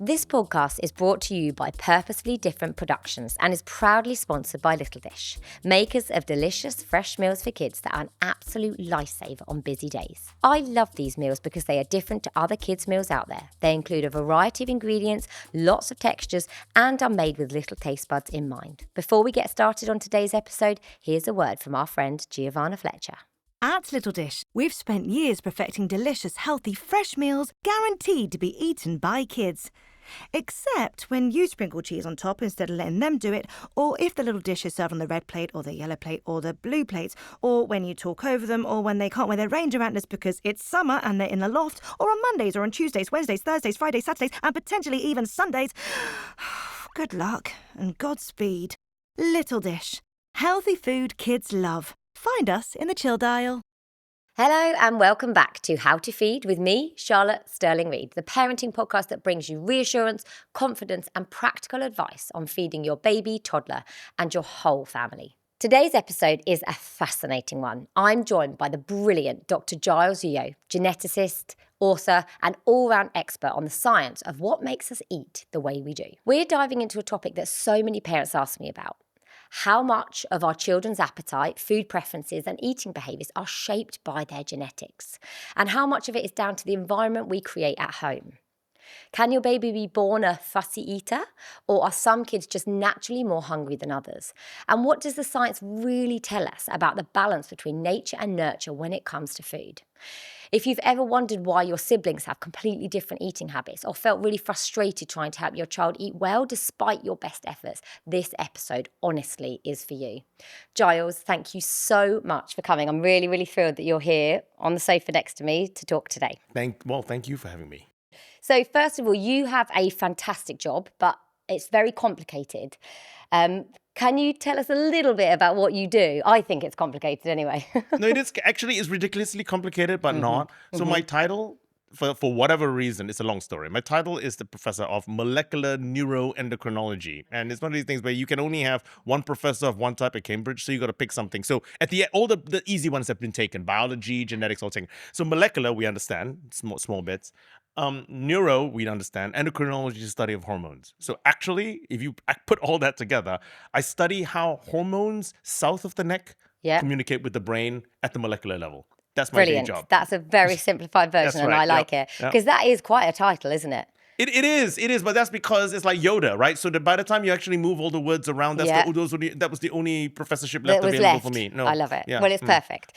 This podcast is brought to you by Purposefully Different Productions and is proudly sponsored by Little Dish, makers of delicious fresh meals for kids that are an absolute lifesaver on busy days. I love these meals because they are different to other kids' meals out there. They include a variety of ingredients, lots of textures, and are made with little taste buds in mind. Before we get started on today's episode, here's a word from our friend Giovanna Fletcher. At Little Dish, we've spent years perfecting delicious, healthy, fresh meals guaranteed to be eaten by kids. Except when you sprinkle cheese on top instead of letting them do it, or if the little dish is served on the red plate or the yellow plate or the blue plate, or when you talk over them, or when they can't wear their reindeer antlers because it's summer and they're in the loft, or on Mondays or on Tuesdays, Wednesdays, Thursdays, Fridays, Saturdays, and potentially even Sundays. Good luck and Godspeed. Little Dish. Healthy food kids love. Find us in the chill dial. Hello and welcome back to How to Feed with me, Charlotte Stirling-Reed, the parenting podcast that brings you reassurance, confidence and practical advice on feeding your baby, toddler and your whole family. Today's episode is a fascinating one. I'm joined by the brilliant Dr. Giles Yeo, geneticist, author and all-round expert on the science of what makes us eat the way we do. We're diving into a topic that so many parents ask me about. How much of our children's appetite, food preferences and eating behaviours are shaped by their genetics? And how much of it is down to the environment we create at home? Can your baby be born a fussy eater? Or are some kids just naturally more hungry than others? And what does the science really tell us about the balance between nature and nurture when it comes to food? If you've ever wondered why your siblings have completely different eating habits or felt really frustrated trying to help your child eat well despite your best efforts, this episode honestly is for you. Giles, thank you so much for coming. I'm really, really thrilled that you're here on the sofa next to me to talk today. Thank you for having me. So first of all, you have a fantastic job, but it's very complicated. Can you tell us a little bit about what you do? I think it's complicated anyway. No, it is actually is ridiculously complicated, but not. So my title, for whatever reason, it's a long story. My title is the professor of molecular neuroendocrinology. And it's one of these things where you can only have one professor of one type at Cambridge, so you got to pick something. So at the end, all the easy ones have been taken. Biology, genetics, all taken. So molecular, we understand, small bits. Neuro, we understand. Endocrinology is the study of hormones. So actually, if you put all that together, I study how hormones south of the neck communicate with the brain at the molecular level. That's my day job. That's a very simplified version and I like it. Because that is quite a title, isn't it? It is, but that's because it's like Yoda, right? So by the time you actually move all the words around, that was the only professorship left available for me. No, I love it. Yeah. Well, it's perfect.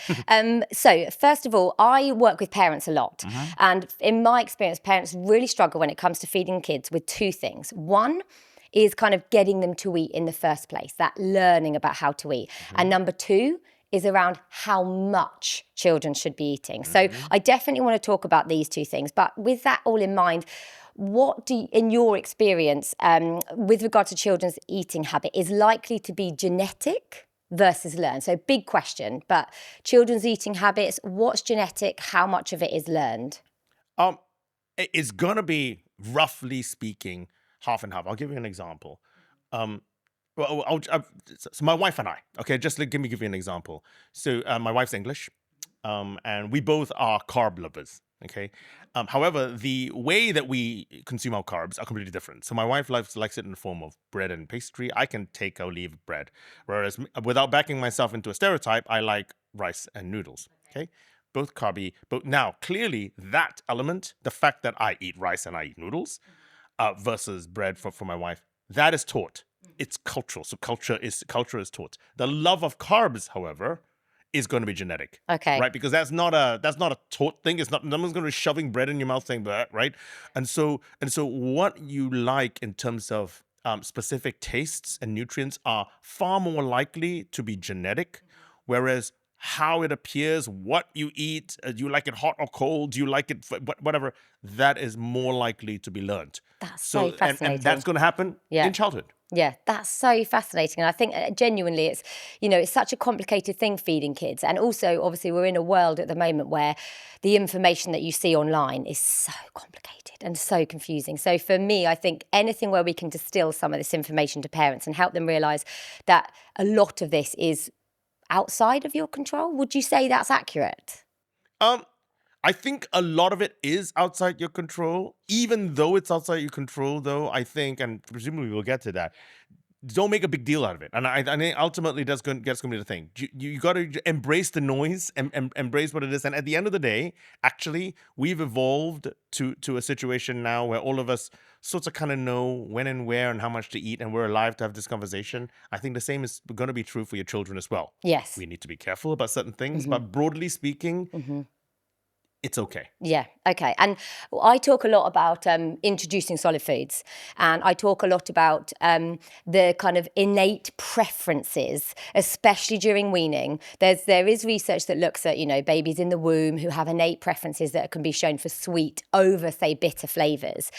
So first of all, I work with parents a lot. And in my experience, parents really struggle when it comes to feeding kids with two things. One is kind of getting them to eat in the first place, that learning about how to eat. And number two is around how much children should be eating. So I definitely want to talk about these two things. But with that all in mind, what do you, in your experience, with regard to children's eating habit, is likely to be genetic versus learned? So big question, but children's eating habits, what's genetic? How much of it is learned? It's going to be, roughly speaking, half and half. I'll give you an example. So my wife and I, okay, just give you an example. So my wife's English, and we both are carb lovers, okay? However, the way that we consume our carbs are completely different. So my wife likes it in the form of bread and pastry. I can take or leave bread. Whereas without backing myself into a stereotype, I like rice and noodles, okay? Both carby. But now, clearly, that element, the fact that I eat rice and I eat noodles versus bread for my wife, that is taught. It's cultural. So culture is taught. The love of carbs, however, is going to be genetic. Okay. Right? Because that's not a taught thing. It's not, no one's going to be shoving bread in your mouth saying that, right? And so what you like in terms of specific tastes and nutrients are far more likely to be genetic, whereas how it appears, what you eat, do you like it hot or cold, do you like it, whatever, that is more likely to be learned. That's so fascinating. And that's going to happen in childhood. Yeah, that's so fascinating. And I think genuinely it's such a complicated thing, feeding kids. And also, obviously, we're in a world at the moment where the information that you see online is so complicated and so confusing. So for me, I think anything where we can distill some of this information to parents and help them realise that a lot of this is outside of your control, would you say that's accurate? I think a lot of it is outside your control. Even though it's outside your control, though, I think, and presumably we'll get to that, don't make a big deal out of it. And I think ultimately that's going to be the thing. You got to embrace the noise and embrace what it is. And at the end of the day, actually, we've evolved to a situation now where all of us sort of kind of know when and where and how much to eat, and we're alive to have this conversation. I think the same is going to be true for your children as well. Yes. We need to be careful about certain things, but broadly speaking, it's okay. Yeah, okay. And I talk a lot about introducing solid foods, and I talk a lot about the kind of innate preferences, especially during weaning. There is research that looks at, babies in the womb who have innate preferences that can be shown for sweet over, say, bitter flavours.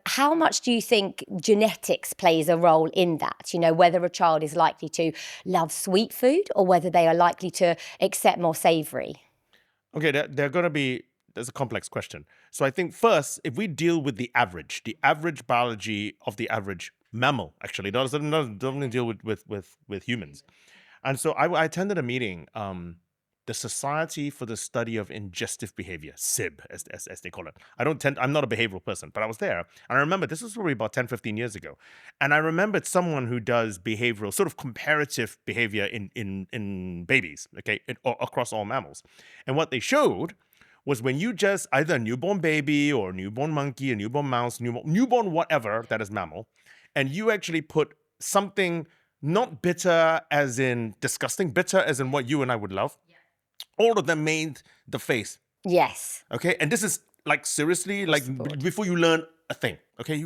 How much do you think genetics plays a role in that? Whether a child is likely to love sweet food or whether they are likely to accept more savoury? Okay, there's a complex question. So I think first, if we deal with the average biology of the average mammal, actually, doesn't deal with humans. And so I attended a meeting, the Society for the Study of Ingestive Behavior, SIB, as they call it. I'm not a behavioral person, but I was there. And I remember this was probably about 10, 15 years ago. And I remembered someone who does behavioral, sort of comparative behavior in babies, okay, across all mammals. And what they showed was when you just, either a newborn baby or a newborn monkey, a newborn mouse, newborn whatever that is mammal, and you actually put something not bitter as in disgusting, bitter as in what you and I would love, all of them made the face. Yes. Okay, and this is like seriously, like before you learn a thing. Okay,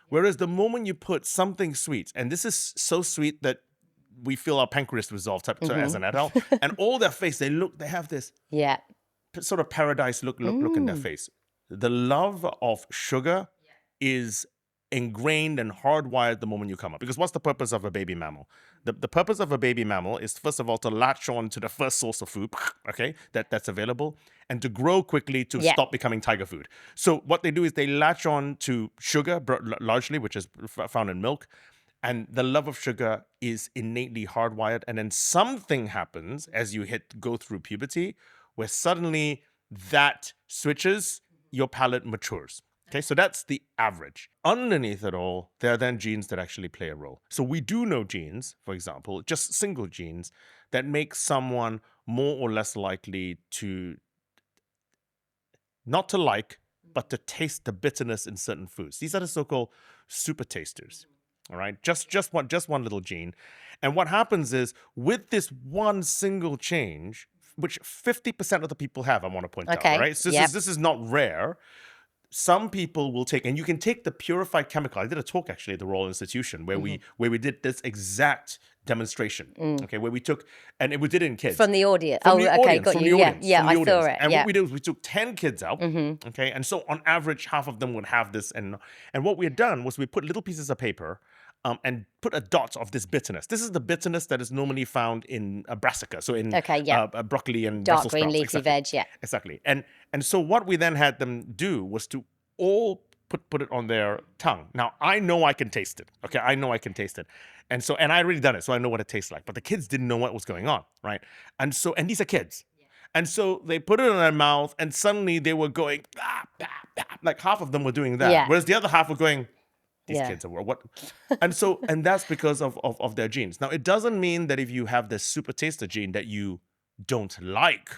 whereas the moment you put something sweet, and this is so sweet that we feel our pancreas resolve as an adult, and all their face, they have this sort of paradise look in their face. The love of sugar is ingrained and hardwired the moment you come up. Because what's the purpose of a baby mammal? The purpose of a baby mammal is, first of all, to latch on to the first source of food, okay, that's available, and to grow quickly to stop becoming tiger food. So what they do is they latch on to sugar, largely, which is found in milk, and the love of sugar is innately hardwired. And then something happens as you go through puberty, where suddenly that switches, your palate matures. Okay, so that's the average. Underneath it all, there are then genes that actually play a role. So we do know genes, for example, just single genes, that make someone more or less likely to, not to like, but to taste the bitterness in certain foods. These are the so-called super tasters. All right, just one little gene. And what happens is, with this one single change, which 50% of the people have, I want to point out, right? So this is not rare. Some people will take, and you can take the purified chemical. I did a talk actually at the Royal Institution where we did this exact demonstration. Okay, where we took, and we did it in kids. From the audience. Got you. Yeah, I saw it. And what we did was we took 10 kids out. Okay, and so on average, half of them would have this. And what we had done was we put little pieces of paper and put a dot of this bitterness. This is the bitterness that is normally found in brassica, so in broccoli and dark Brussels green sprouts. leafy veg, Exactly. And so what we then had them do was to all put it on their tongue. Now, I know I can taste it. Okay, I know I can taste it. And I already done it, so I know what it tastes like. But the kids didn't know what was going on, right? And these are kids. And so they put it in their mouth, and suddenly they were going, like half of them were doing that. Whereas the other half were going, these kids are what? And that's because of their genes. Now, it doesn't mean that if you have this super taster gene that you don't like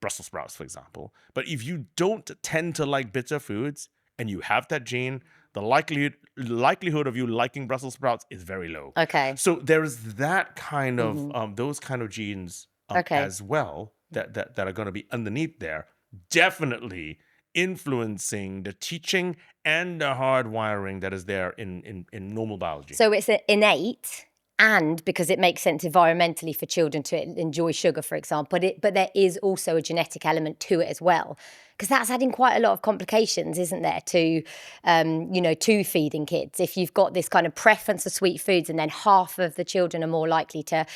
Brussels sprouts, for example. But if you don't tend to like bitter foods and you have that gene, the likelihood of you liking Brussels sprouts is very low. Okay. So there's that kind of those kind of genes as well that are going to be underneath there, definitely influencing the teaching and the hardwiring that is there in normal biology. So it's innate, and because it makes sense environmentally for children to enjoy sugar, for example, but there is also a genetic element to it as well, because that's adding quite a lot of complications, isn't there, to to feeding kids. If you've got this kind of preference for sweet foods, and then half of the children are more likely to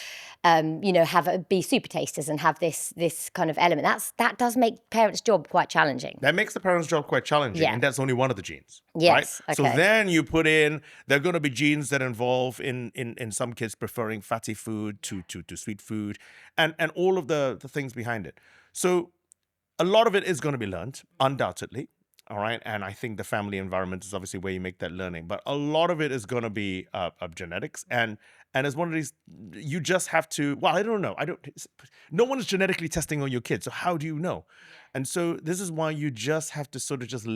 be super tasters and have this kind of element, that does make parents' job quite challenging. That makes the parents' job quite challenging, and that's only one of the genes. Yes. Right? Okay. So then you put in, there are going to be genes that involve in some kids preferring fatty food to sweet food, and all of the things behind it. So a lot of it is going to be learned, undoubtedly. All right. And I think the family environment is obviously where you make that learning. But a lot of it is going to be of genetics. And as one of these, you just have to, well, I don't know. No one is genetically testing on your kids. So how do you know? And so this is why you just have to sort of just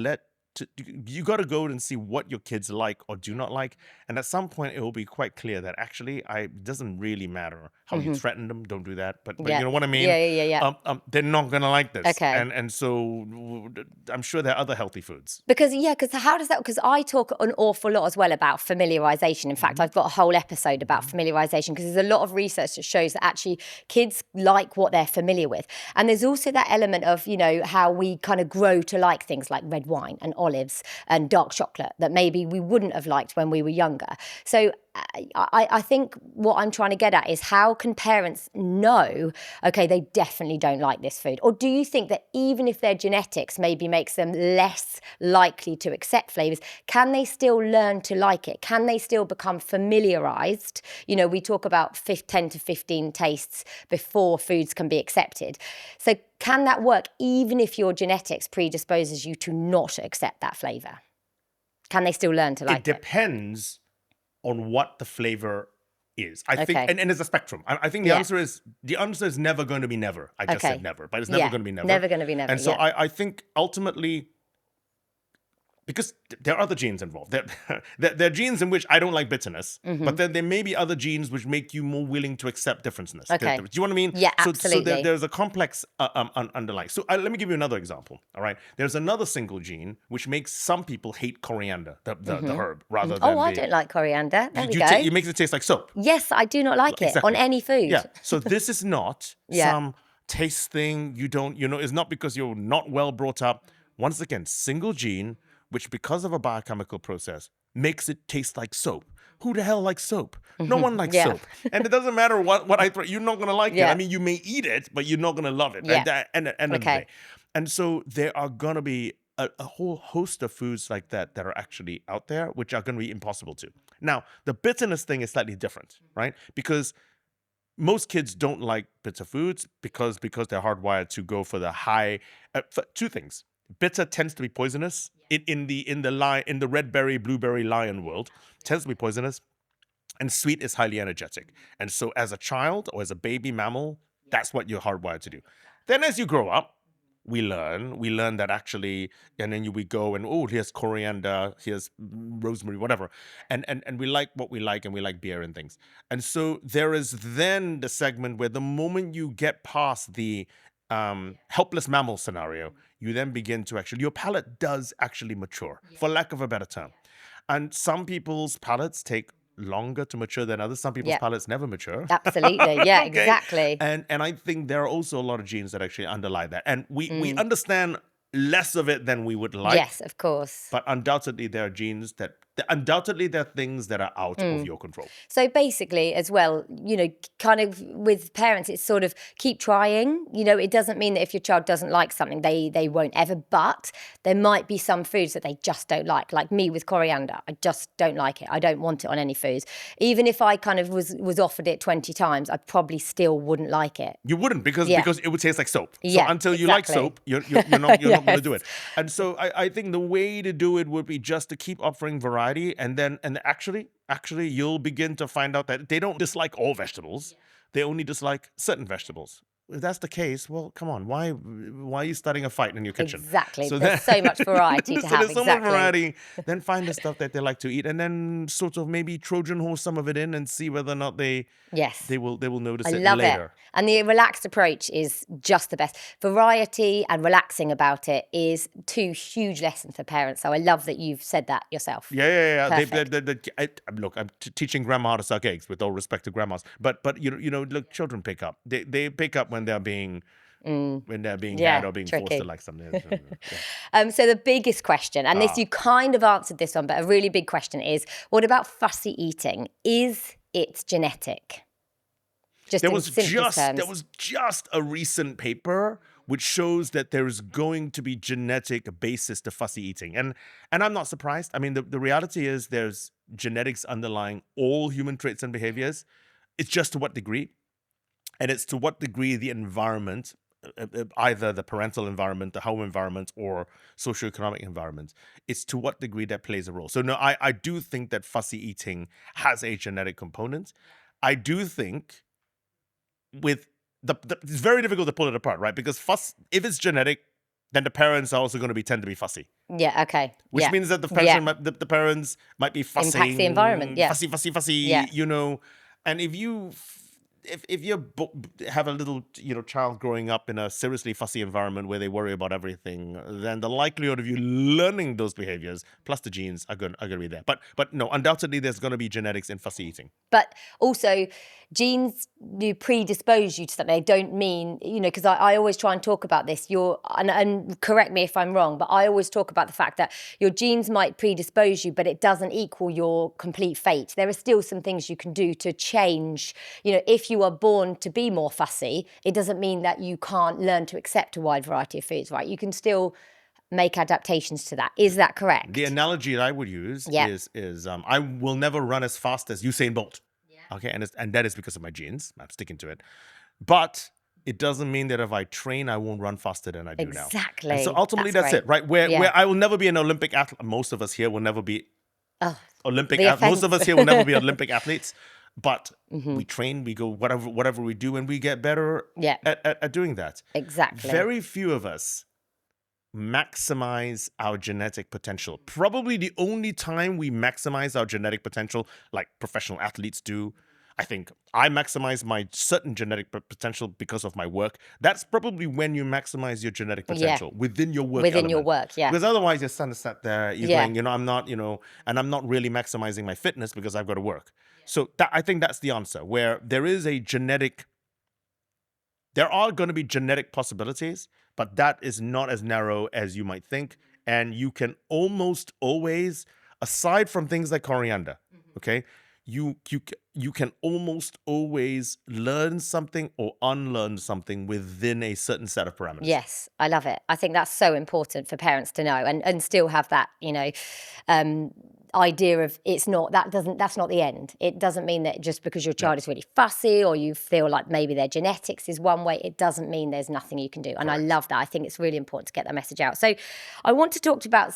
you got to go and see what your kids like or do not like. And at some point, it will be quite clear that actually, it doesn't really matter how you threaten them. Don't do that. But Yeah. you know what I mean? Yeah. They're not going to like this. Okay. And so I'm sure there are other healthy foods. Because how does that, because I talk an awful lot as well about familiarization. In fact, I've got a whole episode about familiarization, because there's a lot of research that shows that actually kids like what they're familiar with. And there's also that element of, how we kind of grow to like things like red wine and olives and dark chocolate that maybe we wouldn't have liked when we were younger. So I think what I'm trying to get at is, how can parents know, okay, they definitely don't like this food? Or do you think that even if their genetics maybe makes them less likely to accept flavours, can they still learn to like it? Can they still become familiarised? We talk about 10 to 15 tastes before foods can be accepted. So can that work even if your genetics predisposes you to not accept that flavour? Can they still learn to like it? It depends on what the flavor is. I think, and there's a spectrum. I think the answer is never going to be never. I just said never, but it's never going to be never. Never going to be never. And so I think ultimately, because there are other genes involved. There are genes in which I don't like bitterness, but then there may be other genes which make you more willing to accept differenceness. Okay. Do you know what I mean? Yeah, absolutely. So there's a complex underlying. So let me give you another example. All right. There's another single gene which makes some people hate coriander, the herb, rather than I don't like coriander. There we go. It makes it taste like soap. Yes, I do not like it on any food. Yeah. So this is not some taste thing. It's not because you're not well brought up. Once again, single gene, which because of a biochemical process makes it taste like soap. Who the hell likes soap? No one likes soap. And it doesn't matter what I throw, you're not going to like it. I mean, you may eat it, but you're not going to love it. At the end of the day. And so there are going to be a whole host of foods like that are actually out there, which are going to be impossible to. Now, the bitterness thing is slightly different, right? Because most kids don't like bitter foods because they're hardwired to go for the high. For two things. Bitter tends to be poisonous in the red berry, blueberry lion world. Tends to be poisonous, and sweet is highly energetic. And so, as a child or as a baby mammal, that's what you're hardwired to do. Then, as you grow up, we learn that actually, and then we go and here's coriander, here's rosemary, whatever, and we like what we like, and we like beer and things. And so there is then the segment where the moment you get past the helpless mammal scenario, you then begin to your palate does actually mature, for lack of a better term. And some people's palates take longer to mature than others. Some people's palates never mature. Absolutely. Yeah, exactly. And I think there are also a lot of genes that actually underlie that. And we understand less of it than we would like. Yes, of course. But undoubtedly there are genes that there are things that are out of your control. So basically, as well, kind of with parents, it's sort of keep trying. It doesn't mean that if your child doesn't like something, they won't ever. But there might be some foods that they just don't like me with coriander. I just don't like it. I don't want it on any foods. Even if I kind of was offered it 20 times, I probably still wouldn't like it. You wouldn't because it would taste like soap. So until you like soap, you're not going to do it. And so I think the way to do it would be just to keep offering variety. And actually you'll begin to find out that they don't dislike all vegetables. They only dislike certain vegetables. If that's the case, well, come on, why are you starting a fight in your kitchen? Exactly. So there's so much variety to have. There's so much variety. Then find the stuff that they like to eat, and then sort of maybe Trojan horse some of it in and see whether or not they will notice it later. I love it. And the relaxed approach is just the best. Variety and relaxing about it is two huge lessons for parents. So I love that you've said that yourself. Yeah. Look, I'm teaching grandma how to suck eggs, with all respect to grandmas. But look, children pick up. They pick up when they're being bad or being forced to like something. So the biggest question, and this you kind of answered this one, but a really big question is, what about fussy eating? Is it genetic? There was just a recent paper which shows that there is going to be genetic basis to fussy eating. And I'm not surprised. I mean, the reality is there's genetics underlying all human traits and behaviors. It's just to what degree. And it's to what degree the environment, either the parental environment, the home environment, or socioeconomic environment. It's to what degree that plays a role. So no, I do think that fussy eating has a genetic component. I do think with it's very difficult to pull it apart, right? Because if it's genetic, then the parents are also going to tend to be fussy. Yeah, okay. Which means that the parents might be fussing. Impacts the environment, yeah. Fussy, Yeah. And if you have a little, child growing up in a seriously fussy environment where they worry about everything, then the likelihood of you learning those behaviors plus the genes are going to be there. But no, undoubtedly there's going to be genetics in fussy eating. But also, genes do predispose you to something. They don't mean, because I always try and talk about this. And correct me if I'm wrong, but I always talk about the fact that your genes might predispose you, but it doesn't equal your complete fate. There are still some things you can do to change. If you are born to be more fussy, it doesn't mean that you can't learn to accept a wide variety of foods, right? You can still make adaptations to that. Is that correct? The analogy that I would use is I will never run as fast as Usain Bolt. Yeah. Okay, and that is because of my genes. I'm sticking to it. But it doesn't mean that if I train, I won't run faster than I do now. Exactly. And so ultimately that's it, right? Where I will never be an Olympic athlete. Most of us here will never be Olympic athletes. Most of us here will never be Olympic athletes. But we train, we go whatever we do, and we get better at doing that. Exactly. Very few of us maximize our genetic potential. Probably the only time we maximize our genetic potential, like professional athletes do. I think I maximize my certain genetic potential because of my work. That's probably when you maximize your genetic potential within your work. Within your work, yeah. Because otherwise you're sat there, you're going, I'm not, and I'm not really maximizing my fitness because I've got to work. So I think that's the answer, where there are going to be genetic possibilities, but that is not as narrow as you might think. And you can almost always, aside from things like coriander, okay, you can almost always learn something or unlearn something within a certain set of parameters. Yes, I love it. I think that's so important for parents to know and still have that, idea of that's not the end. It doesn't mean that just because your child is really fussy or you feel like maybe their genetics is one way, it doesn't mean there's nothing you can do. And I love that. I think it's really important to get that message out. So I want to talk about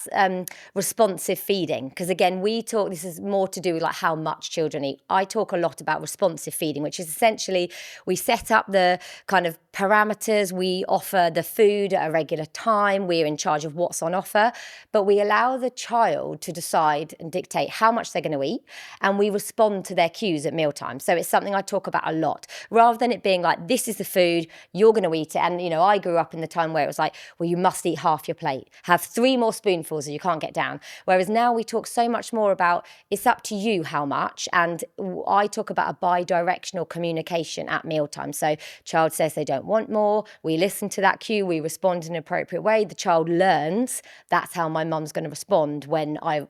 responsive feeding, because again, this is more to do with like how much children eat. I talk a lot about responsive feeding, which is essentially we set up the kind of parameters, we offer the food at a regular time, we're in charge of what's on offer, but we allow the child to decide and dictate how much they're going to eat, and we respond to their cues at mealtime. So it's something I talk about a lot, rather than it being like, this is the food, you're going to eat it. And I grew up in the time where it was like, well, you must eat half your plate, have 3 more spoonfuls or you can't get down. Whereas now we talk so much more about, it's up to you how much, and I talk about a bi-directional communication at mealtime. So child says they don't want more, we listen to that cue, we respond in an appropriate way, the child learns that's how my mum's going to respond when I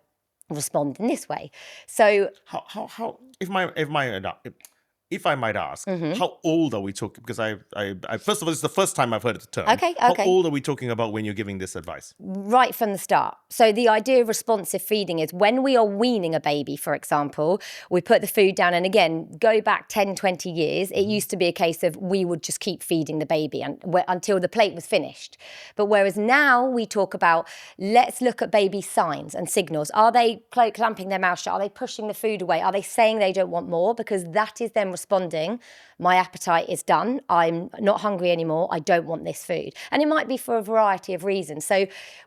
respond in this way. So how if I might ask, how old are we talking? Because I first of all, it's the first time I've heard the term. Okay. How old are we talking about when you're giving this advice? Right from the start. So the idea of responsive feeding is when we are weaning a baby, for example, we put the food down, and again, go back 10, 20 years, it used to be a case of we would just keep feeding the baby until the plate was finished. But whereas now we talk about, let's look at baby signs and signals. Are they clamping their mouth shut? Are they pushing the food away? Are they saying they don't want more? Because that is them responding, my appetite is done, I'm not hungry anymore, I don't want this food. And it might be for a variety of reasons. So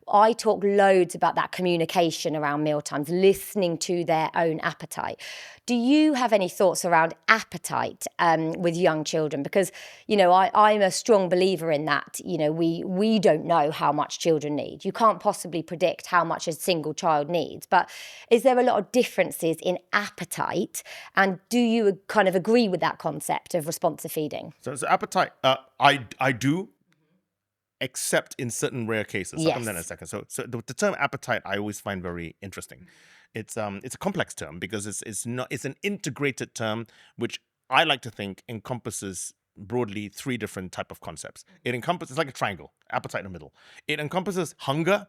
I talk loads about that communication around mealtimes, listening to their own appetite. Do you have any thoughts around appetite with young children? Because, I'm a strong believer in that. We don't know how much children need. You can't possibly predict how much a single child needs. But is there a lot of differences in appetite? And do you kind of agree with that concept of responsive feeding? So appetite, I do, except in certain rare cases. I'll come to that in a second. So the term appetite I always find very interesting. It's a complex term because it's an integrated term which I like to think encompasses broadly 3 different type of concepts. It's like a triangle, appetite in the middle. It encompasses hunger,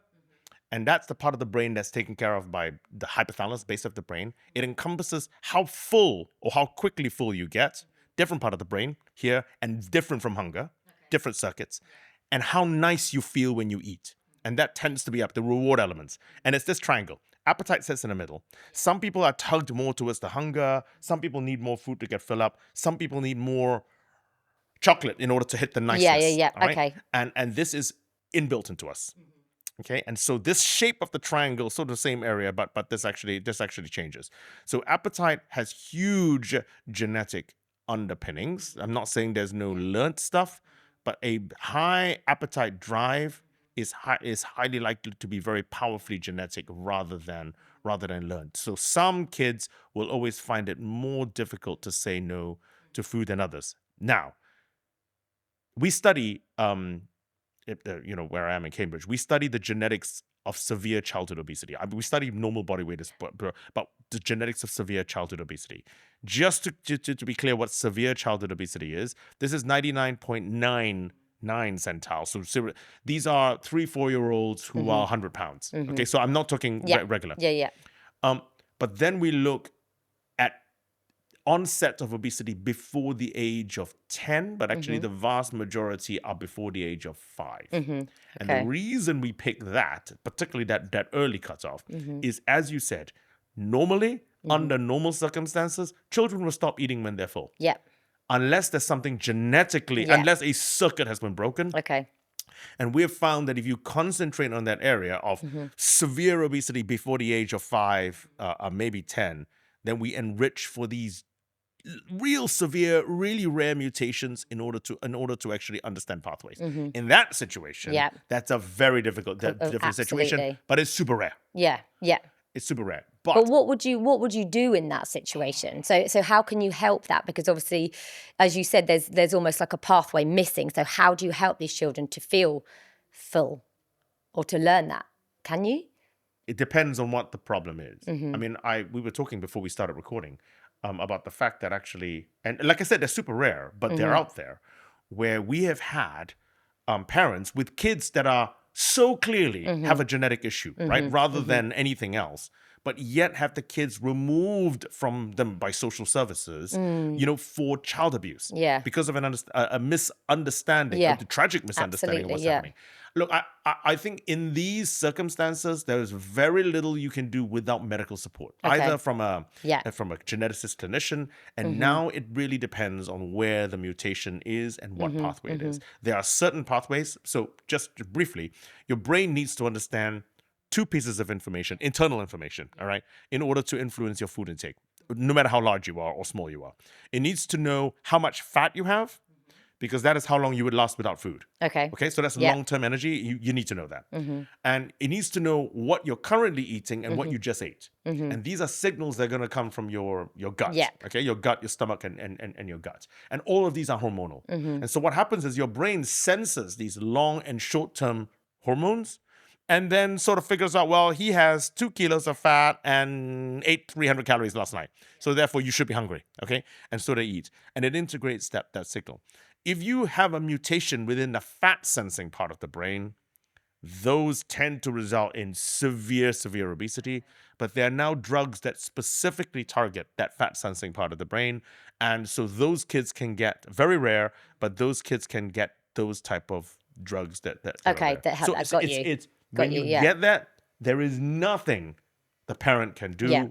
and that's the part of the brain that's taken care of by the hypothalamus, base of the brain. It encompasses how full or how quickly full you get, different part of the brain here, and different from hunger. different circuits, and how nice you feel when you eat. And that tends to be up the reward elements. And it's this triangle. Appetite sits in the middle. Some people are tugged more towards the hunger. Some people need more food to get filled up. Some people need more chocolate in order to hit the niceness. Yeah. All right? Okay. And this is inbuilt into us. Okay, and so this shape of the triangle, sort of the same area, but this actually changes. So appetite has huge genetic underpinnings. I'm not saying there's no learnt stuff, but a high appetite drive is highly likely to be very powerfully genetic rather than learned. So some kids will always find it more difficult to say no to food than others. Now, we study where I am in Cambridge, we study the genetics of severe childhood obesity. We study normal body weight, but the genetics of severe childhood obesity. Just to be clear what severe childhood obesity is, this is 99.99 centile. So these are 3-4-year-olds who are 100 pounds. Okay, so I'm not talking regular. Yeah. But then we look at onset of obesity before the age of 10, but actually the vast majority are before the age of 5. And the reason we pick that, particularly that early cutoff, is, as you said, normally, under normal circumstances, children will stop eating when they're full. Yeah. Unless there's something genetically, unless a circuit has been broken. Okay. And we've found that if you concentrate on that area of severe obesity before the age of 5, maybe 10, then we enrich for these real severe, really rare mutations in order to actually understand pathways. In that situation, that's a very difficult situation, but it's super rare. Yeah. It's super rare. But what would you do in that situation? So how can you help that? Because obviously, as you said, there's almost like a pathway missing. So how do you help these children to feel full or to learn that? Can you? It depends on what the problem is. I mean, we were talking before we started recording about the fact that actually, and like I said, they're super rare, but they're out there, where we have had parents with kids that are so clearly have a genetic issue, right? Rather than anything else, but yet have the kids removed from them by social services, for child abuse. Yeah. Because of a misunderstanding, a tragic misunderstanding of what's happening. Look, I think in these circumstances, there's very little you can do without medical support, either from a geneticist clinician, and now it really depends on where the mutation is and what pathway it is. There are certain pathways. So just briefly, your brain needs to understand 2 pieces of information, internal information, all right, in order to influence your food intake, no matter how large you are or small you are. It needs to know how much fat you have, because that is how long you would last without food. Okay, so that's long-term energy. You need to know that. And it needs to know what you're currently eating and what you just ate. And these are signals that are going to come from your gut. Okay, your gut, your stomach, and your gut. And all of these are hormonal. And so what happens is your brain senses these long and short-term hormones, and then sort of figures out, well, he has 2 kilos of fat and ate 300 calories last night. So therefore, you should be hungry, okay? And so they eat. And it integrates that signal. If you have a mutation within the fat-sensing part of the brain, those tend to result in severe obesity. But there are now drugs that specifically target that fat-sensing part of the brain. And so those kids can get, very rare, but those kids can get those type of drugs that Okay, that help. So when you get that, there is nothing the parent can do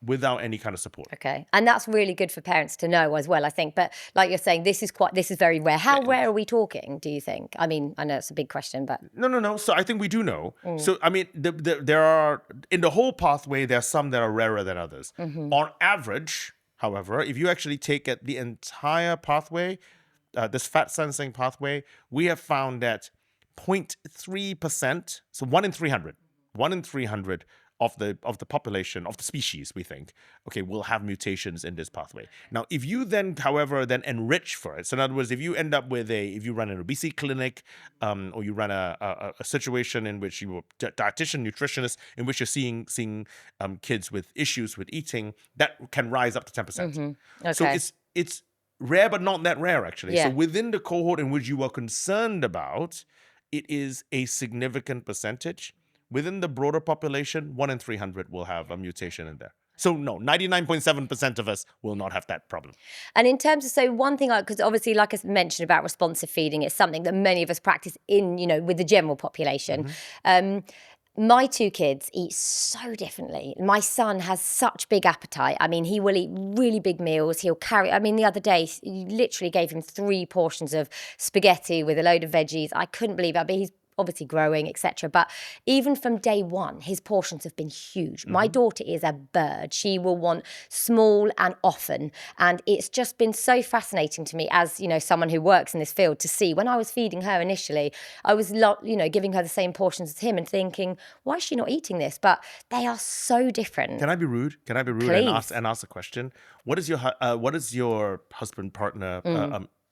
without any kind of support. Okay, and that's really good for parents to know as well, I think. But like you're saying, this is very rare. How rare are we talking, do you think? I mean, I know it's a big question, but no. So I think we do know. So I mean, there are, in the whole pathway, there are some that are rarer than others. On average, however, if you actually take the entire pathway, this fat sensing pathway, we have found that 0.3%, so 1 in 300 of the population, of the species, we think, will have mutations in this pathway. Now, if you then, however, enrich for it, so in other words, if you end up with if you run an obesity clinic, or you run a situation in which you are dietitian, nutritionist, in which you're seeing kids with issues with eating, that can rise up to 10%. So it's rare, but not that rare, actually. So within the cohort in which you are concerned about, it is a significant percentage. Within the broader population, 1 in 300 will have a mutation in there. So no, 99.7% of us will not have that problem. And in terms of, so one thing, because obviously, like I mentioned about responsive feeding, it's something that many of us practice in, with the general population. My two kids eat so differently. My son has such big appetite. I mean, he will eat really big meals. He'll carry, the other day, you literally gave him 3 portions of spaghetti with a load of veggies. I couldn't believe it, but he's obviously growing, etc. But even from day one, his portions have been huge. My daughter is a bird. She will want small and often. And it's just been so fascinating to me as, someone who works in this field to see. When I was feeding her initially, I was, giving her the same portions as him and thinking, why is she not eating this? But they are so different. Can I be rude? Please. and ask a question? What is your husband partner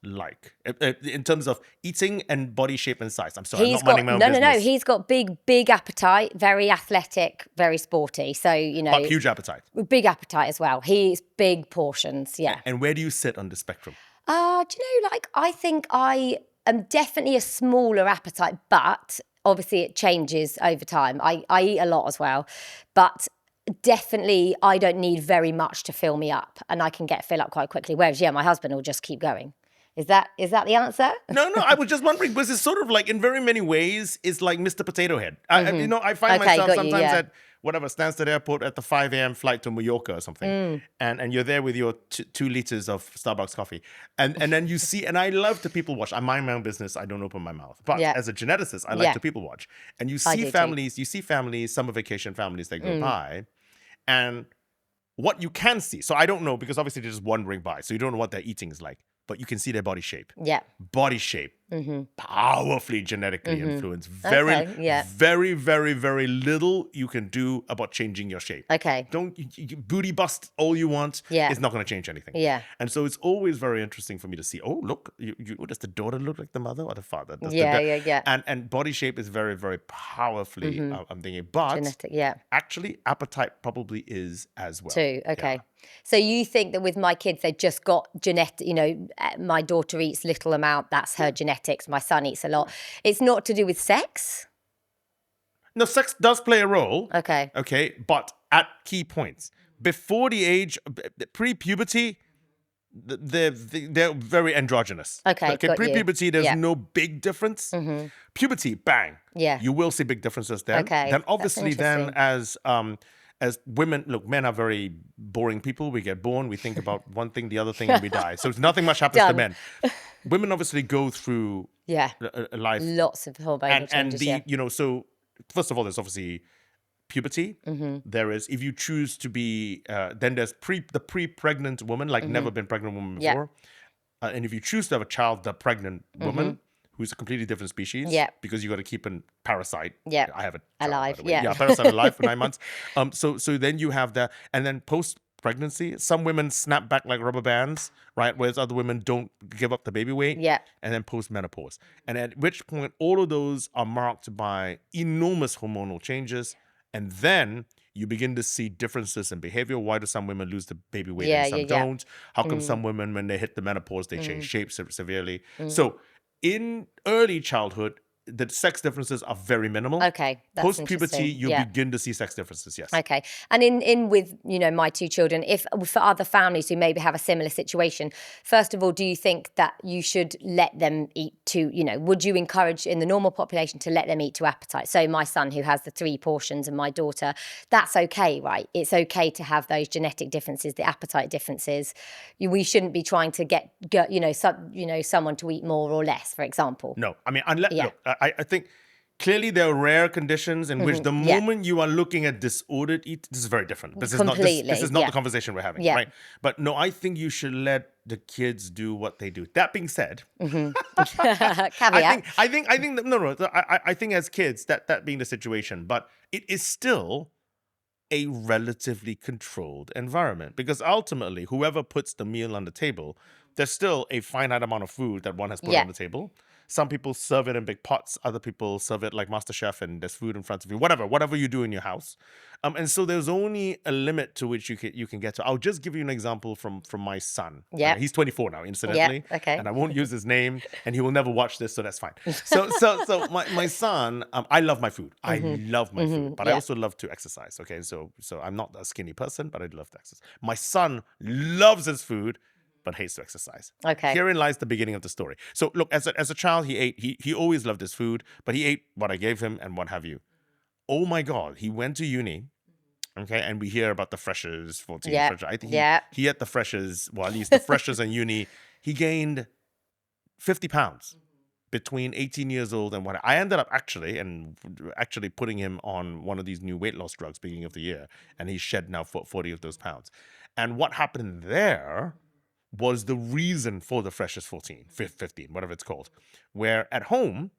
like in terms of eating and body shape and size? I'm sorry, I'm not minding my own business. No. He's got big appetite, very athletic, very sporty. So But huge appetite. Big appetite as well. He's big portions. Yeah. And where do you sit on the spectrum? Do you know? I think I am definitely a smaller appetite, but obviously it changes over time. I eat a lot as well, but definitely I don't need very much to fill me up, and I can fill up quite quickly. Whereas my husband will just keep going. Is that the answer? No, I was just wondering because it's sort of like in very many ways it's like Mr. Potato Head. I find myself sometimes at whatever, Stansted Airport at the 5 a.m. flight to Mallorca or something, and you're there with your 2 liters of Starbucks coffee, and then you see, and I love to people watch. I mind my own business. I don't open my mouth, but as a geneticist, I like to people watch, and you see families. You see families, summer vacation families that go by, and what you can see. So I don't know because obviously they're just wandering by, so you don't know what their eating is like. But you can see their body shape. Yeah. Body shape. Powerfully genetically influenced. Very, very, very little you can do about changing your shape. Okay. Don't you booty bust all you want. Yeah. It's not going to change anything. Yeah. And so it's always very interesting for me to see, oh, look, does the daughter look like the mother or the father? Yeah. And body shape is very, very powerfully, I'm thinking. But genetic, actually, appetite probably is as well. Too, okay. Yeah. So you think that with my kids, they just got genetic, my daughter eats little amount, that's her genetics. My son eats a lot. It's not to do with sex? No, sex does play a role. Okay. Okay, but at key points. Before the age, pre-puberty, they're very androgynous. Okay, got pre-puberty, there's no big difference. Puberty, bang. Yeah. You will see big differences then. Okay, Then obviously then interesting. as women, look, men are very boring people. We get born, we think about one thing, the other thing, and we die. So nothing much happens to men. Women obviously go through a life. Lots of hormonal changes, so first of all, there's obviously puberty. There is, if you choose to be, then there's the pre-pregnant woman, like never been pregnant woman before. And if you choose to have a child, the pregnant woman, who's a completely different species, because you got to keep a parasite. Yeah, I have a child, alive. By the way. Yeah, parasite alive for 9 months. So then you have that, and then post-pregnancy, some women snap back like rubber bands, right? Whereas other women don't give up the baby weight. Yeah. And then post-menopause, and at which point all of those are marked by enormous hormonal changes, and then you begin to see differences in behavior. Why do some women lose the baby weight and some don't? How come some women, when they hit the menopause, they change shape severely? So in early childhood, the sex differences are very minimal. Okay, that's Post-puberty, interesting. you begin to see sex differences, yes. Okay. And in with, my 2 children, if for other families who maybe have a similar situation, first of all, do you think that you should let them eat to, would you encourage in the normal population to let them eat to appetite? So my son who has the 3 portions and my daughter, that's okay, right? It's okay to have those genetic differences, the appetite differences. We shouldn't be trying to get someone to eat more or less, for example. No, I mean, look, I think clearly there are rare conditions in which the moment you are looking at disordered eat, this is very different. This is not the conversation we're having, right? But no, I think you should let the kids do what they do. That being said, Caveat. I think as kids, that being the situation, but it is still a relatively controlled environment because ultimately, whoever puts the meal on the table there's still a finite amount of food that one has put on the table. Some people serve it in big pots. Other people serve it like MasterChef, and there's food in front of you. Whatever you do in your house. And so there's only a limit to which you can get to. I'll just give you an example from my son. Yeah. He's 24 now, incidentally. Yeah. Okay. And I won't use his name, and he will never watch this, so that's fine. So my son, I love my food. I love my food, but I also love to exercise. Okay, so I'm not a skinny person, but I love to exercise. My son loves his food, but hates to exercise. Okay. Herein lies the beginning of the story. So look, as a child, he always loved his food, but he ate what I gave him and what have you. Oh my God, he went to uni. Okay, and we hear about the freshers, 14 freshers. I think he had the freshers, well, at least the freshers in uni. He gained 50 pounds between 18 years old and what. I ended up actually putting him on one of these new weight loss drugs beginning of the year, and he shed now 40 of those pounds. And what happened there was the reason for the freshers 15, whatever it's called, where at home,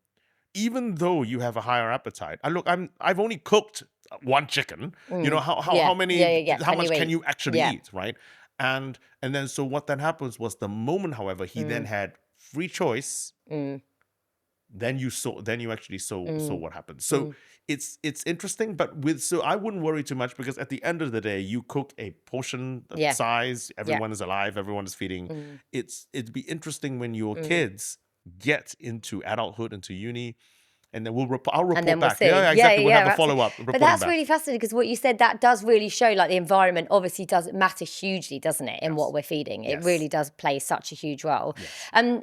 even though you have a higher appetite, I've only cooked one chicken. You know how many? How much can you actually eat, right? And then so what then happens was the moment, however, he then had free choice. Then you actually saw what happened. So it's interesting, but so I wouldn't worry too much, because at the end of the day, you cook a portion size. Everyone is alive. Everyone is feeding. It'd be interesting when your kids get into adulthood, into uni. And then I'll report and then back. We'll see. Yeah, exactly. We'll have a absolutely. follow-up. But that's really fascinating, because what you said, that does really show, like, the environment obviously does matter hugely, doesn't it, in what we're feeding? It really does play such a huge role. And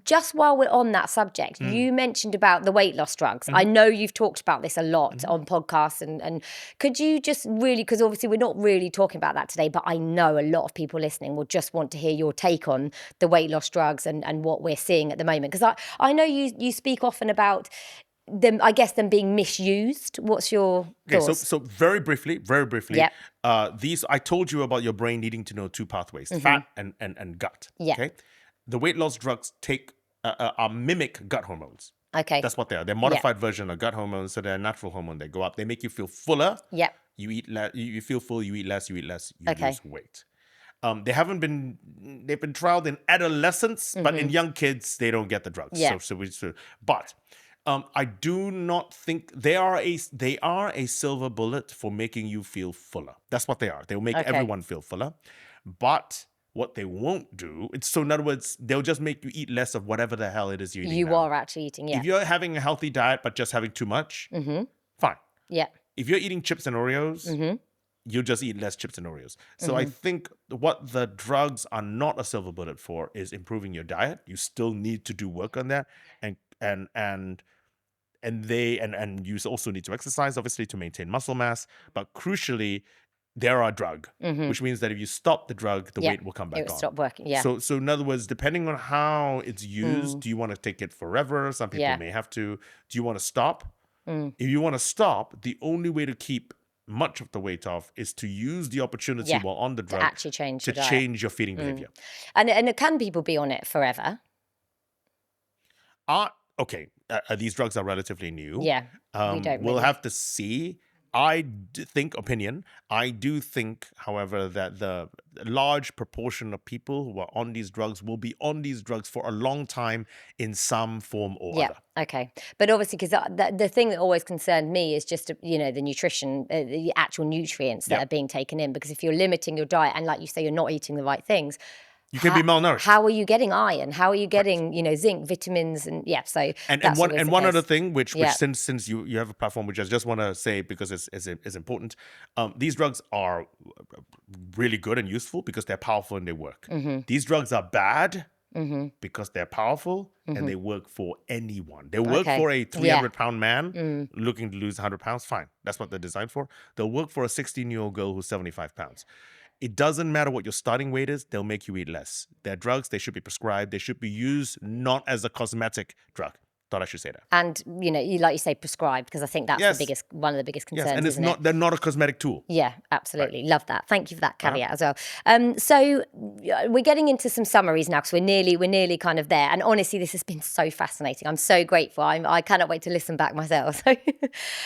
just while we're on that subject, you mentioned about the weight loss drugs. I know you've talked about this a lot on podcasts, and could you just really, because obviously we're not really talking about that today, but I know a lot of people listening will just want to hear your take on the weight loss drugs and what we're seeing at the moment. Because I know you speak often about them, I guess, them being misused. What's your thoughts? So very briefly, these, I told you about your brain needing to know two pathways, fat and gut. Okay, the weight loss drugs mimic gut hormones. Okay, that's what they are. They're modified version of gut hormones, so they're a natural hormone. They go up. They make you feel fuller. You eat less. You feel full. You eat less. You lose weight. They've been trialed in adolescents, but in young kids they don't get the drugs. But I do not think they are a silver bullet for making you feel fuller. That's what they are. They'll make everyone feel fuller. But what they won't do, so in other words, they'll just make you eat less of whatever the hell it is you're eating. You are actually eating, If you're having a healthy diet but just having too much, fine. If you're eating chips and Oreos, you'll just eat less chips and Oreos. So I think what the drugs are not a silver bullet for is improving your diet. You still need to do work on that, and you also need to exercise, obviously, to maintain muscle mass. But crucially, they're a drug, which means that if you stop the drug, the weight will come back on. It will stop working. So in other words, depending on how it's used, do you want to take it forever? Some people may have to. Do you want to stop? If you want to stop, the only way to keep much of the weight off is to use the opportunity while on the drug to actually change your feeding behavior. And can people be on it forever? Okay, these drugs are relatively new. We'll have to see. I do think, however, that the large proportion of people who are on these drugs will be on these drugs for a long time in some form or other. Okay. But obviously, because the thing that always concerned me is just, the nutrition, the actual nutrients that are being taken in. Because if you're limiting your diet and, like you say, you're not eating the right things, you can be malnourished. How are you getting iron? How are you getting, zinc, vitamins, and so. And one other thing, which since you have a platform, which I just want to say because it's important. These drugs are really good and useful because they're powerful and they work. These drugs are bad because they're powerful and they work for anyone. They work for a 300-pound man looking to lose 100 pounds. Fine, that's what they're designed for. They'll work for a 16-year-old girl who's 75 pounds. It doesn't matter what your starting weight is, they'll make you eat less. They're drugs, they should be prescribed, they should be used not as a cosmetic drug. Thought I should say that. And, you say prescribed, because I think that's one of the biggest concerns, and they're not a cosmetic tool. Yeah, absolutely. Right. Love that. Thank you for that caveat as well. So we're getting into some summaries now, because we're nearly kind of there. And honestly, this has been so fascinating. I'm so grateful. I cannot wait to listen back myself.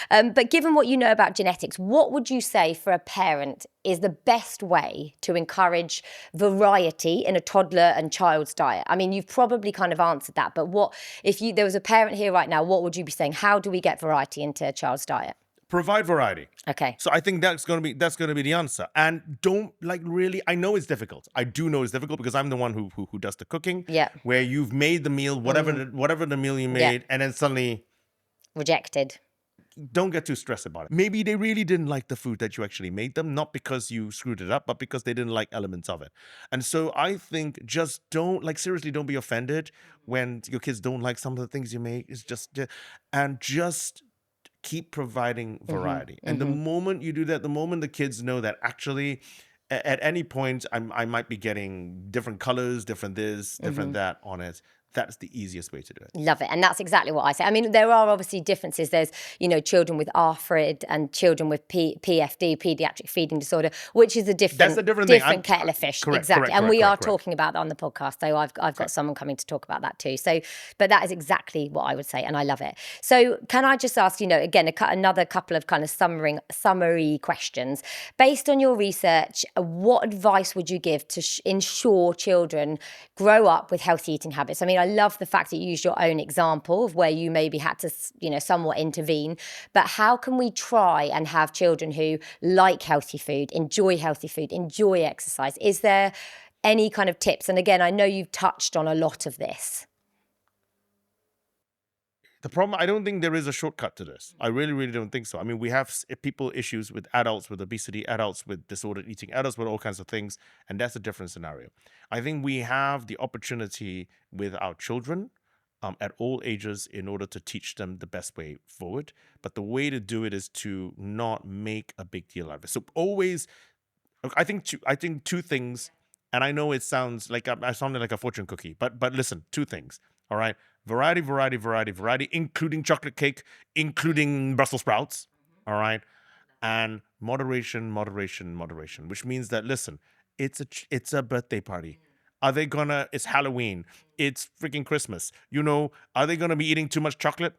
But given what you know about genetics, what would you say for a parent is the best way to encourage variety in a toddler and child's diet? I mean, you've probably kind of answered that, but what if there was a parent here right now, what would you be saying? How do we get variety into a child's diet? Provide variety. Okay. So I think that's gonna be the answer. And don't really. I know it's difficult. I do know it's difficult because I'm the one who does the cooking. Yeah. Where you've made the meal, whatever the meal you made, and then suddenly Rejected. don't get too stressed about it. Maybe they really didn't like the food that you actually made them, not because you screwed it up, but because they didn't like elements of it. And so I think just seriously, don't be offended when your kids don't like some of the things you make. It's just keep providing variety. And the moment you do that, the moment the kids know that actually at any point I might be getting different colors, different this, different that on it, that's the easiest way to do it. Love it. And that's exactly what I say. I mean, there are obviously differences. There's, children with ARFID and children with PFD, pediatric feeding disorder, which is a different kettle of fish. Correct, exactly. correct, and we correct, are talking about that on the podcast. So I've got someone coming to talk about that too. So, but that is exactly what I would say. And I love it. So can I just ask, again, another couple of kind of summary questions. Based on your research, what advice would you give to ensure children grow up with healthy eating habits? I mean, I love the fact that you used your own example of where you maybe had to, somewhat intervene. But how can we try and have children who like healthy food, enjoy exercise? Is there any kind of tips? And again, I know you've touched on a lot of this. The problem, I don't think there is a shortcut to this. I really, really don't think so. I mean, we have issues with adults with obesity, adults with disordered eating, adults with all kinds of things, and that's a different scenario. I think we have the opportunity with our children at all ages in order to teach them the best way forward. But the way to do it is to not make a big deal out of it. So always, I think two things, and I know it sounds like I sounded like a fortune cookie, but listen, two things. All right. Variety, including chocolate cake, including Brussels sprouts. All right. And moderation, which means that, listen, it's a birthday party. It's Halloween. It's freaking Christmas. Are they going to be eating too much chocolate?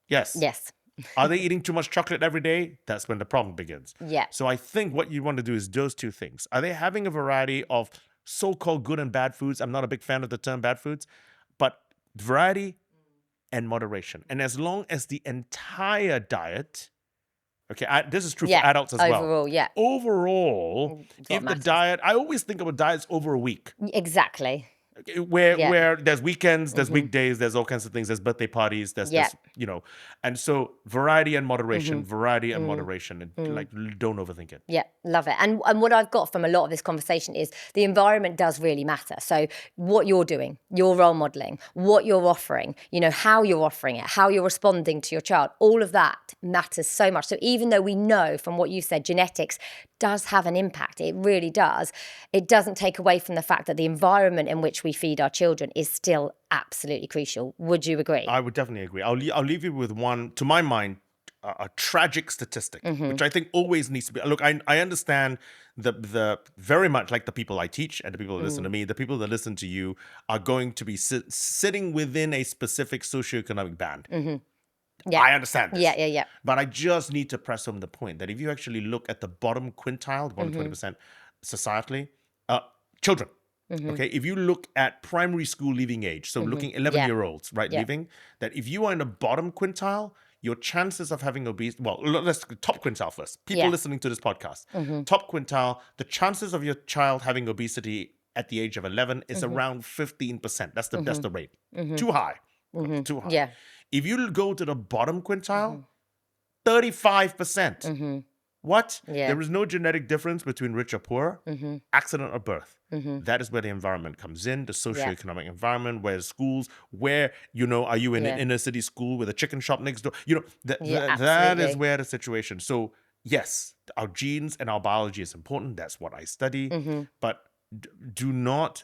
Yes. Yes. Are they eating too much chocolate every day? That's when the problem begins. Yeah. So I think what you want to do is those two things. Are they having a variety of so-called good and bad foods? I'm not a big fan of the term bad foods, but variety and moderation. And as long as the entire diet, this is true for adults as well. Overall, if the diet, I always think about diets over a week. Exactly. Where there's weekends, there's weekdays, there's all kinds of things, there's birthday parties, there's and so variety and moderation, and don't overthink it. Yeah, love it. And what I've got from a lot of this conversation is the environment does really matter. So what you're doing, your role modeling, what you're offering, how you're offering it, how you're responding to your child, all of that matters so much. So even though we know from what you said, genetics does have an impact, it really does, it doesn't take away from the fact that the environment in which we feed our children is still absolutely crucial. Would you agree? I would definitely agree. I'll leave you with one, to my mind, a tragic statistic, which I think always needs to be. Look, I understand the very much like the people I teach and the people that listen to me, the people that listen to you are going to be sitting within a specific socioeconomic band. Yeah. I understand this. Yeah. But I just need to press home the point that if you actually look at the bottom quintile, the bottom 20% societally, children. Okay, if you look at primary school leaving age, so looking 11-year-olds, right, leaving, that if you are in the bottom quintile, your chances of having obesity, well, let's top quintile first. People listening to this podcast, top quintile, the chances of your child having obesity at the age of 11 is around 15%. That's the rate. Too high. Too high. Yeah. If you go to the bottom quintile, 35%. What? Yeah. There is no genetic difference between rich or poor, accident or birth. That is where the environment comes in, the socioeconomic environment, where schools, where, are you in an inner city school with a chicken shop next door? That is where the situation. So yes, our genes and our biology is important. That's what I study. But do not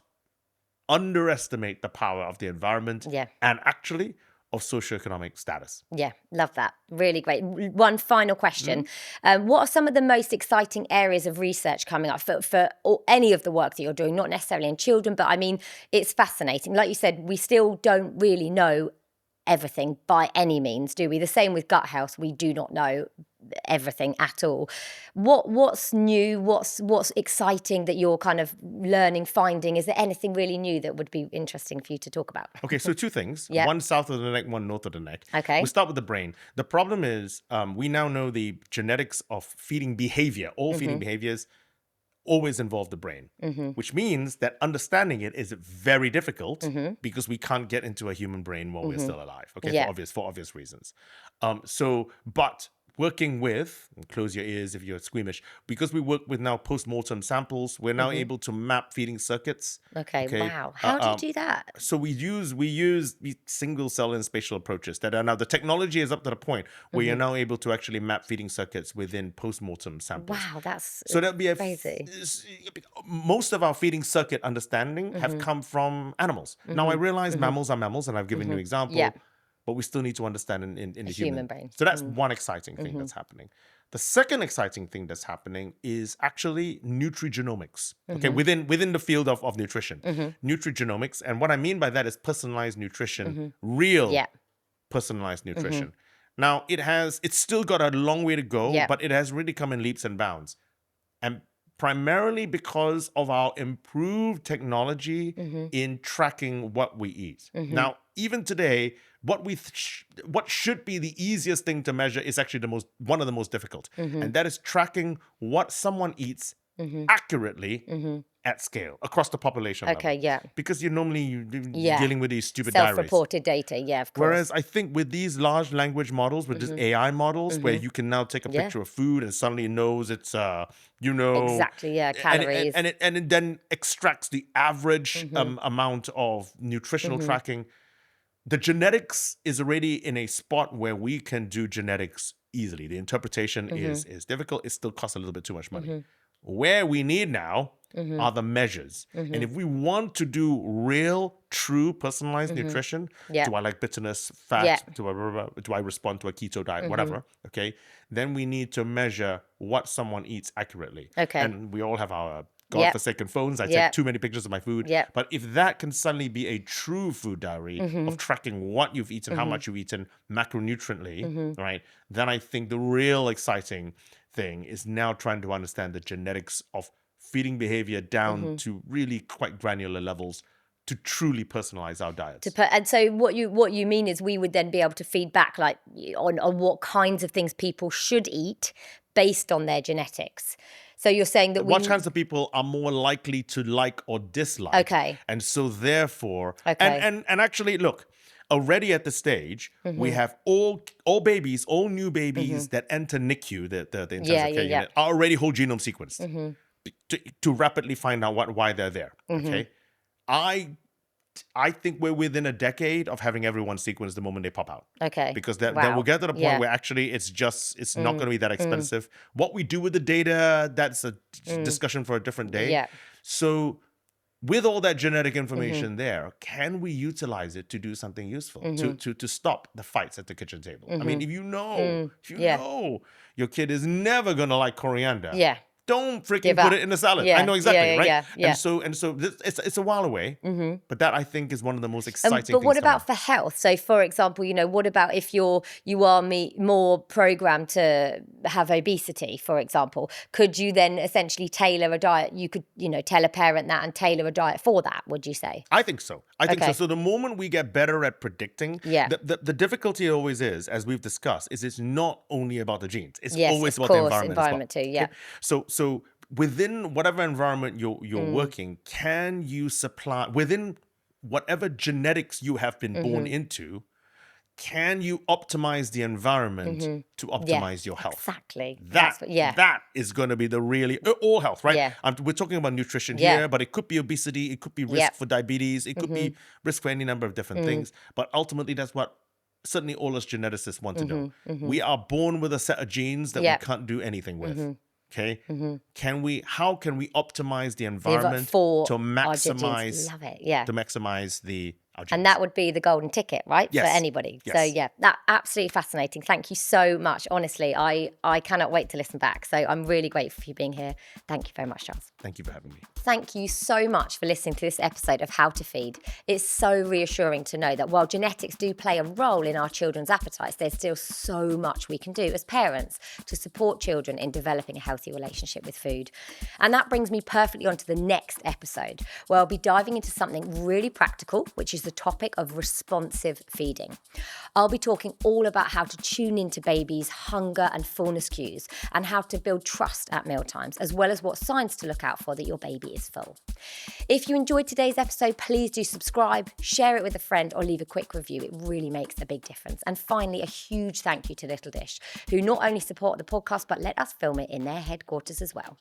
underestimate the power of the environment and actually of socioeconomic status. Yeah, love that. Really great. One final question. What are some of the most exciting areas of research coming up for any of the work that you're doing, not necessarily in children, but I mean, it's fascinating. Like you said, we still don't really know everything by any means, do we? The same with gut health. We do not know everything at all. What's new? What's exciting that you're kind of learning, finding? Is there anything really new that would be interesting for you to talk about? Okay, so two things. Yeah. One south of the neck, one north of the neck. Okay. We start with the brain. The problem is we now know the genetics of feeding behavior. All feeding behaviors always involve the brain, which means that understanding it is very difficult because we can't get into a human brain while we're still alive, okay, Yeah. for obvious reasons. But working with, and close your ears if you're squeamish, because we work with now post-mortem samples, we're now able to map feeding circuits. Okay. Wow. How do you do that? So we use these single cell and spatial approaches that are now, the technology is up to the point where you're now able to actually map feeding circuits within post-mortem samples. Wow, that's So that'd be crazy. Most of our feeding circuit understanding have come from animals. Now I realize mammals are mammals, and I've given you an example. Yeah. But we still need to understand in the human brain. So that's one exciting thing that's happening. The second exciting thing that's happening is actually nutrigenomics. Okay, within the field of nutrition, nutrigenomics, and what I mean by that is personalized nutrition, real personalized nutrition. Now it's still got a long way to go, but it has really come in leaps and bounds, and primarily because of our improved technology in tracking what we eat. Now, even today, what should be the easiest thing to measure is actually one of the most difficult, and that is tracking what someone eats accurately at scale across the population level. Okay, yeah. Because you're normally dealing with these stupid diaries. Self-reported data, yeah, of course. Whereas I think with these large language models, with just AI models, where you can now take a picture of food and suddenly it knows it's, Exactly, yeah, calories. and it then extracts the average amount of nutritional tracking. The genetics is already in a spot where we can do genetics easily. The interpretation is difficult. It still costs a little bit too much money. Where we need now are the measures. And if we want to do real, true, personalized nutrition, do I like bitterness, fat? Do I respond to a keto diet, whatever, okay? Then we need to measure what someone eats accurately. Okay. And we all have our godforsaken phones. I take too many pictures of my food. But if that can suddenly be a true food diary of tracking what you've eaten, how much you've eaten, macronutriently, right? Then I think the real exciting thing is now trying to understand the genetics of feeding behavior down to really quite granular levels to truly personalize our diets. And so what you mean is we would then be able to feed back like on what kinds of things people should eat based on their genetics. So you're saying that what kinds of people are more likely to like or dislike. Okay. And so therefore, and actually, look, already at the stage, we have all babies, all new babies that enter NICU, the intensive care unit, are already whole genome sequenced to rapidly find out why they're there. Okay. I think we're within a decade of having everyone sequenced the moment they pop out. Okay. Because then we'll get to the point where actually it's not going to be that expensive. What we do with the data, that's a discussion for a different day. Yeah. So with all that genetic information there, can we utilize it to do something useful, to stop the fights at the kitchen table? I mean, if you know your kid is never going to like coriander, don't freaking put it in the salad. I know exactly, right? And so it's a while away, but that I think is one of the most exciting things. But what about for health? So, for example, what about if you are more programmed to have obesity, for example? Could you then essentially tailor a diet? You could, tell a parent that and tailor a diet for that, would you say? I think so. I think so. So the moment we get better at predicting, the difficulty always is, as we've discussed, is it's not only about the genes. It's always about the environment as well. Too, yeah. Okay? So within whatever environment you're working, can you supply, within whatever genetics you have been born into, can you optimize the environment to optimize your health? Exactly. That is going to be the really, all health, right? Yeah. We're talking about nutrition here, but it could be obesity, it could be risk for diabetes, it could be risk for any number of different things. But ultimately, that's what certainly all us geneticists want to know. We are born with a set of genes that we can't do anything with. Okay. How can we optimize the environment to maximize Love it. Yeah. to maximize the our genes. And that would be the golden ticket, right? Yes. For anybody. Yes. So yeah, that absolutely fascinating. Thank you so much. Honestly, I cannot wait to listen back. So I'm really grateful for you being here. Thank you very much, Giles. Thank you for having me. Thank you so much for listening to this episode of How to Feed. It's so reassuring to know that while genetics do play a role in our children's appetites, there's still so much we can do as parents to support children in developing a healthy relationship with food. And that brings me perfectly on to the next episode, where I'll be diving into something really practical, which is the topic of responsive feeding. I'll be talking all about how to tune into babies' hunger and fullness cues and how to build trust at mealtimes, as well as what signs to look out for that your baby is full. If you enjoyed today's episode, please do subscribe, share it with a friend, or leave a quick review. It really makes a big difference. And finally, a huge thank you to Little Dish, who not only support the podcast, but let us film it in their headquarters as well.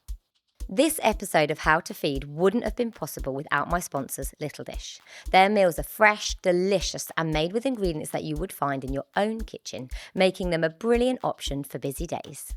This episode of How to Feed wouldn't have been possible without my sponsors, Little Dish. Their meals are fresh, delicious, and made with ingredients that you would find in your own kitchen, making them a brilliant option for busy days.